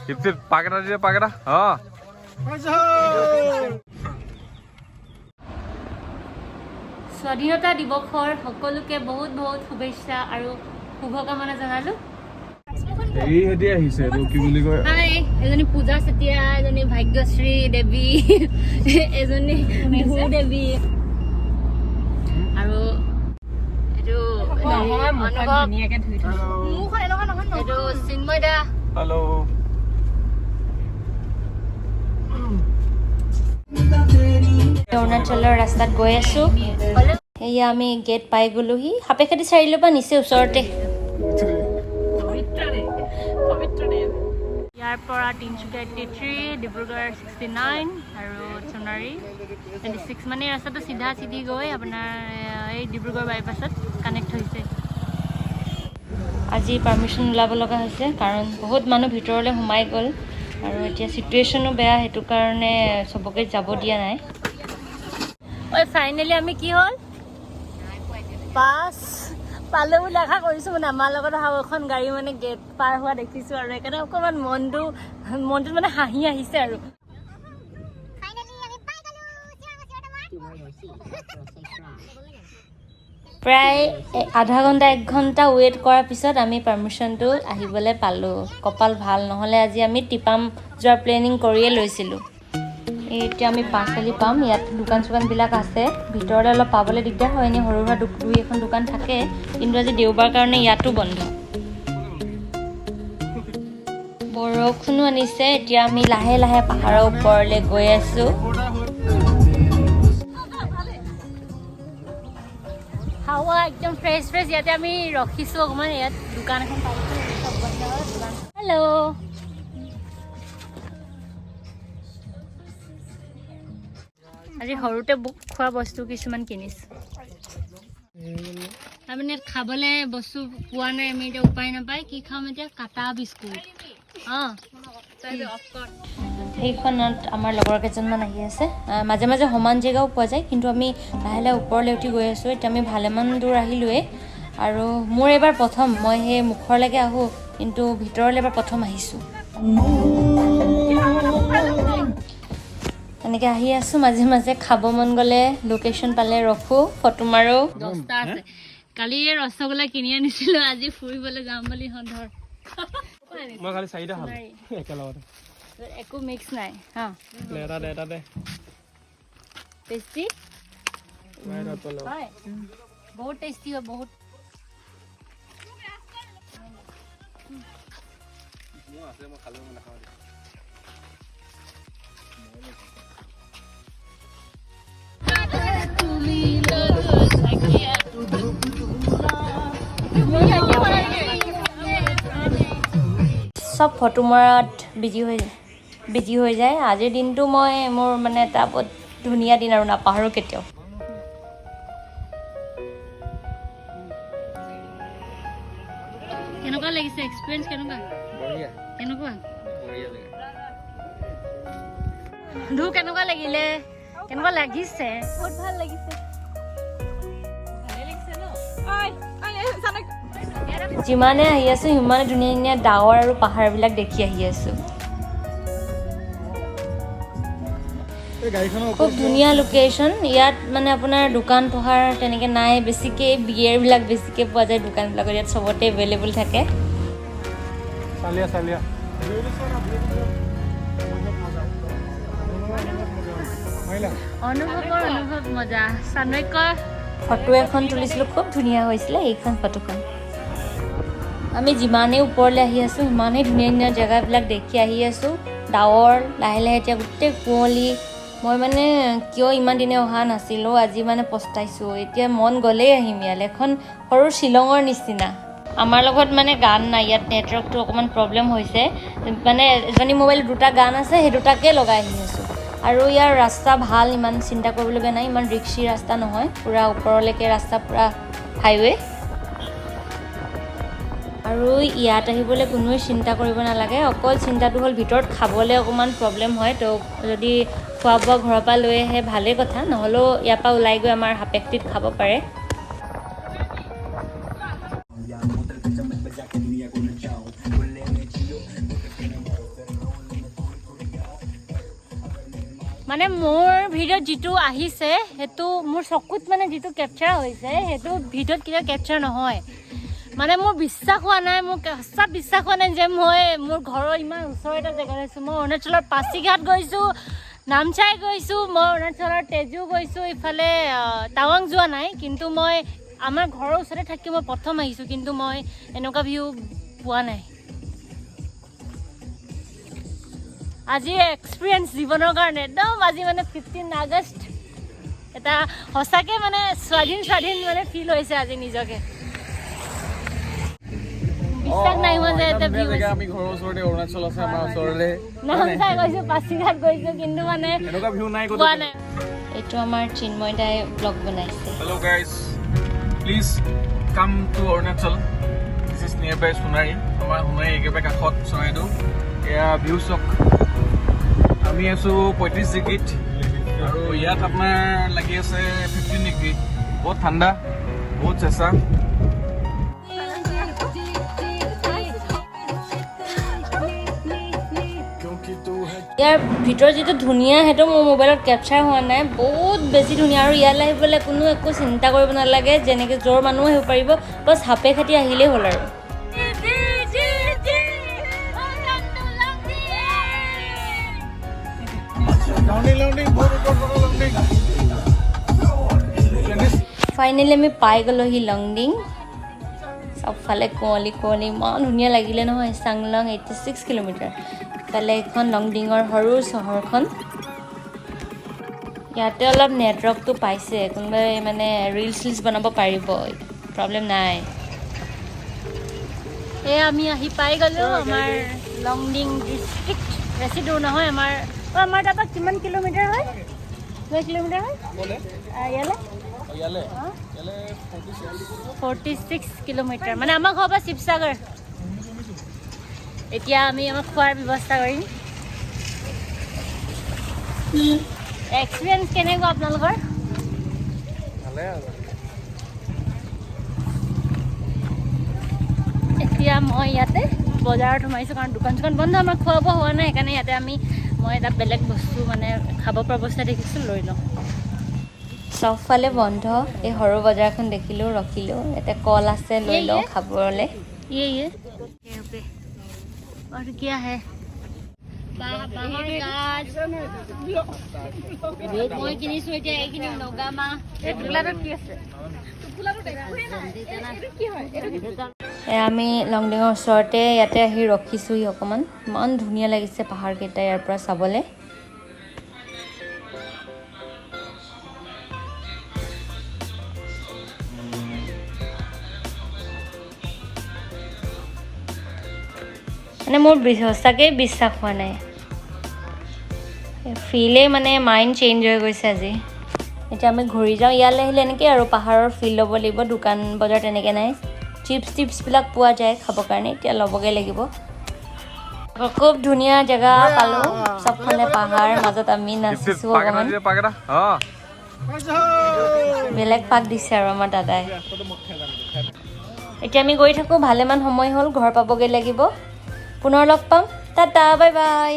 Heap পাকেটা দিয়ে পাকেটা স্বাধীনতা দিৱসৰ সকলোকে বহুত বহুত শুভেচ্ছা আৰু শুভকামনা জনালো। এইহেঁতি আহিছে এইটো কি বুলি কয় হাই এজনী পূজা চেতিয়া এজনী ভাগ্যশ্ৰী দেৱী এজনী বিহু দেৱী আৰু এইটো ধুনীয়াকে ধুই এইটো চিন্ময় দা হেল্ল' অৰুণাচলৰ ৰাস্তাত গৈ আছো এয়া আমি গেট পাই গলোহি সাপেখাতি চাৰিআলিৰ পৰা নিচে ওচৰতে ইয়াৰ পৰা তিনিচুকীয়া 83 ডিব্ৰুগড় 69 আৰু সোণাৰী 26 মানে ৰাস্তাটো চিধা চিধি গৈ আপোনাৰ এই ডিব্ৰুগড় বাইপাছত কানেক্ট হৈছে আজি পাৰ্মিশ্যন ওলাব লগা হৈছে কাৰণ বহুত মানুহ ভিতৰলৈ সোমাই গ'ল আৰু এতিয়া চিটুৱেশ্যনো বেয়া সেইটো কাৰণে চবকে যাব দিয়া নাই ঐ ফাইনেলি আমি কি হ'ল পাছ পালে বুলি আশা কৰিছোঁ মানে আমাৰ লগত অহা এখন গাড়ী মানে গেট পাৰ হোৱা দেখিছোঁ আৰু সেইকাৰণে অকণমান মনটোত মানে হাঁহি আহিছে আৰু প্ৰায় আধা ঘণ্টা 1 ঘণ্টা ৱেইট কৰাৰ পিছত আমি পাৰ্মিশ্যনটো আহিবলৈ পালোঁ কপাল ভাল নহ'লে আজি আমি টিপাম যোৱাৰ প্লেনিং কৰিয়ে লৈছিলোঁ এতিয়া আমি পাঁচআলি পাম ইয়াত দোকান চোকানবিলাক আছে ভিতৰলৈ অলপ পাবলৈ দিগদাৰ হয় এনেই সৰু সুৰা দুই এখন দোকান থাকে কিন্তু আজি দেওবাৰ কাৰণে ইয়াতো বন্ধ বৰষুণো আনিছে এতিয়া আমি লাহে লাহে পাহাৰৰ ওপৰলৈ গৈ আছোঁ হাৱা একদম ফ্ৰেছ ইয়াতে আমি ৰখিছোঁ অকণমান ইয়াত দোকান এখন পাইছোঁ হেল্ল' আজি সৰুতে বুক খোৱা বস্তু কিছুমান কিনিছোঁ তাৰমানে খাবলৈ বস্তু পোৱা নাই আমি এতিয়া উপায় নাপায় কি খাম এতিয়া কাটা বিস্কুট সেইখনত আমাৰ লগৰ কেইজনমান আহি আছে মাজে মাজে সমান জেগাও পোৱা যায় কিন্তু আমি লাহে লাহে ওপৰলৈ উঠি গৈ আছোঁ এতিয়া আমি ভালেমান দূৰ আহিলোৱে আৰু মোৰ এইবাৰ প্ৰথম মই সেই মুখৰলৈকে আহোঁ কিন্তু ভিতৰলৈ এবাৰ প্ৰথম আহিছোঁ এনেকৈ আহি আছোঁ মাজে মাজে খাব মন গ'লে লোকেশ্যন পালে ৰখোঁ ফটো মাৰোঁ 10টা আছে কালি ৰসগোল্লা কিনি আনিছিলোঁ আজি ফুৰিবলৈ যাম বুলি ধৰ মই খালি 4টা খাম একেলগতে একো মিক্স নাই হা এটা দে টেষ্টি বহুত টেষ্টি হয় বহুত মই খালো নাখাওঁ চব ফটো মৰাত বিজি হৈ যায় আজিৰ দিনটো মই মোৰ মানে এটা বহুত ধুনীয়া দিন আৰু নাপাহৰোঁ কেতিয়াও কেনেকুৱা লাগিছে এক্সপিৰিয়েঞ্চ কেনেকুৱা কেনেকুৱা লাগিলে কেনেকুৱা লাগিছে বহুত ভাল লাগিছে যিমানে আহি আছোঁ সিমানে ধুনীয়া ধুনীয়া ডাৱৰ আৰু পাহাৰবিলাক দেখি আহি আছোঁ খুব ধুনীয়া লোকেশ্যন ইয়াত মানে আপোনাৰ দোকান পোহাৰ তেনেকৈ নাই বেছিকৈ বিয়েৰবিলাক বেছিকৈ পোৱা যায় দোকানবিলাকত ইয়াত চবতে এভেইলেবল থাকে অনুভৱ মজা চানৈক্য ফটো এখন তুলিছিলোঁ খুব ধুনীয়া হৈছিলে এইখন ফটোখন আমি যিমানেই ওপৰলৈ আহি আছোঁ সিমানেই ধুনীয়া ধুনীয়া জেগাবিলাক দেখি আহি আছোঁ ডাৱৰ লাহে লাহে এতিয়া গোটেই কুঁৱলী মই মানে কিয় ইমান দিনে অহা নাছিলোঁ আজি মানে পস্তাইছোঁ এতিয়া মন গ'লেই আহিম ইয়ালৈ এখন সৰু শ্বিলঙৰ নিচিনা আমাৰ লগত মানে গান নাই ইয়াত নেটৱৰ্কটো অকণমান প্ৰব্লেম হৈছে মানে এজনী মোবাইল 2টা গান আছে সেই 2টাকে লগাই আহি আছোঁ আৰু ইয়াৰ ৰাস্তা ভাল ইমান চিন্তা কৰিবলগীয়া নাই ইমান ৰিক্সি ৰাস্তা নহয় পূৰা ওপৰলৈকে ৰাস্তা পূৰা হাইৱে আৰু ইয়াত আহিবলৈ কোনোৱে চিন্তা কৰিব নালাগে অকল চিন্তাটো হ'ল ভিতৰত খাবলৈ অকণমান প্ৰব্লেম হয় তো যদি খোৱা বোৱা ঘৰৰ পৰা লৈ আহে ভালেই কথা নহ'লেও ইয়াৰ পৰা ওলাই গৈ আমাৰ সাপেক্ষিত খাব পাৰে মানে মোৰ ভিডিঅ'ত যিটো আহিছে সেইটো মোৰ চকুত মানে যিটো কেপচাৰ হৈছে সেইটো ভিডিঅ'ত কেতিয়াও কেপচাৰ নহয় মানে মোৰ বিশ্বাস হোৱা নাই মোৰ সঁচা বিশ্বাস হোৱা নাই যে মই মোৰ ঘৰৰ ইমান ওচৰৰ এটা জেগাত আছোঁ মই অৰুণাচলৰ পাছিঘাট গৈছোঁ নামচাই গৈছোঁ মই অৰুণাচলৰ তেজু গৈছোঁ ইফালে টাৱাং যোৱা নাই কিন্তু মই আমাৰ ঘৰৰ ওচৰতে থাকি মই প্ৰথম আহিছোঁ কিন্তু মই এনেকুৱা ভিউ পোৱা নাই আজি এক্সপিৰিয়েঞ্চ জীৱনৰ কাৰণে একদম আজি মানে 15 আগষ্ট এটা সঁচাকে মানে স্বাধীন মানে ফিল হৈছে আজি নিজকে বিশ্বাস নাই হোৱা যে এটা ভিউ আছে আমি ঘৰৰ ওচৰতে অৰুণাচল আছে আমাৰ ওচৰলে নামচাই গৈছোঁ পাছিঘাট গৈছোঁ কিন্তু মানে এনেকুৱা ভিউ নাই পোৱা নাই এইটো আমাৰ চিন্ময় দাই ব্লগ বনাইছে hello' guys please come to Arunachal this is নিয়াৰ বাই সোণাৰী আমাৰ সোণাৰী একেবাৰে কাষত চৰাইদেউ এয়া ভিউ চক আমি আছোঁ 35 ডিগ্ৰীত আৰু ইয়াত আপোনাৰ লাগি আছে 15 ডিগ্ৰী বহুত ঠাণ্ডা বহুত চেঁচা ইয়াৰ ভিতৰত যিটো ধুনীয়া সেইটো মোৰ মোবাইলত কেপচাৰ হোৱা নাই বহুত বেছি ধুনীয়া আৰু ইয়ালৈ আহিবলৈ কোনো একো চিন্তা কৰিব নালাগে যেনেকৈ য'ৰ মানুহ আহিব পাৰিব বাছ হাপে খাটি আহিলেই হ'ল আৰু ফাইনেলি আমি পাই গ'লোহি লংডিং চবফালে কুঁৱলী ইমান ধুনীয়া লাগিলে নহয় চাংলং 86 কিলোমিটাৰ ইফালে এইখন লংডিঙৰ সৰু চহৰখন ইয়াতে অলপ নেটৱৰ্কটো পাইছে কোনোবাই মানে ৰিলছ বনাব পাৰিব প্ৰব্লেম নাই এই আমি আহি পাই গ'লোঁ আমাৰ লংডিং ডিষ্ট্ৰিক্ট বেছি দূৰ নহয় আমাৰ তাৰপৰা কিমান কিলোমিটাৰ হয় 9 কিলোমিটাৰ হয় ইয়ালৈ 46 কিলোমিটাৰ মানে আমাৰ ঘৰৰ পৰা শিৱসাগৰ এতিয়া আমি আমাক খোৱাৰ ব্যৱস্থা কৰিম এক্সপিৰিয়েঞ্চ কেনেকুৱা আপোনালোকৰ এতিয়া মই ইয়াতে বজাৰত সোমাইছোঁ কাৰণ দোকান বন্ধ আমাৰ খোৱা বোৱা হোৱা নাই সেইকাৰণে ইয়াতে মই এটা বেলেগ বস্তু মানে খাব পৰা বস্তু দেখিছোঁ লৈ লওঁ চবফালে বন্ধ এই সৰু বজাৰখন দেখিলোঁ ৰখিলোঁ ইয়াতে কল আছে লৈ লওঁ খাবলৈ और क्या है বাঁহৰ গাছ মই কিনিছোঁ এতিয়া এইখিনি নগামা আমি লংডিঙৰ ওচৰতে ইয়াতে আহি ৰখিছোঁহি অকণমান ইমান ধুনীয়া লাগিছে পাহাৰকেইটা ইয়াৰ পৰা চাবলৈ মানে মোৰ সঁচাকৈ বিশ্বাস হোৱা নাই ফিলে মানে মাইণ্ড চেঞ্জ হৈ গৈছে আজি এতিয়া আমি ঘূৰি যাওঁ ইয়ালৈ আহিলে এনেকৈ আৰু পাহাৰৰ ফিল ল'ব লাগিব দোকান বজাৰ তেনেকৈ নাই চিপছবিলাক পোৱা যায় খাবৰ কাৰণে এতিয়া ল'বগৈ লাগিব খুব ধুনীয়া জেগা পালোঁ চবফালে পাহাৰ মাজত আমি নাচিছোঁ অকণমান বেলেগ পাক দিছে আৰু আমাৰ দাদাই এতিয়া আমি গৈ থাকোঁ ভালেমান সময় হ'ল ঘৰ পাবগৈ লাগিব পুনৰ লগ পাম টাটা বাই বাই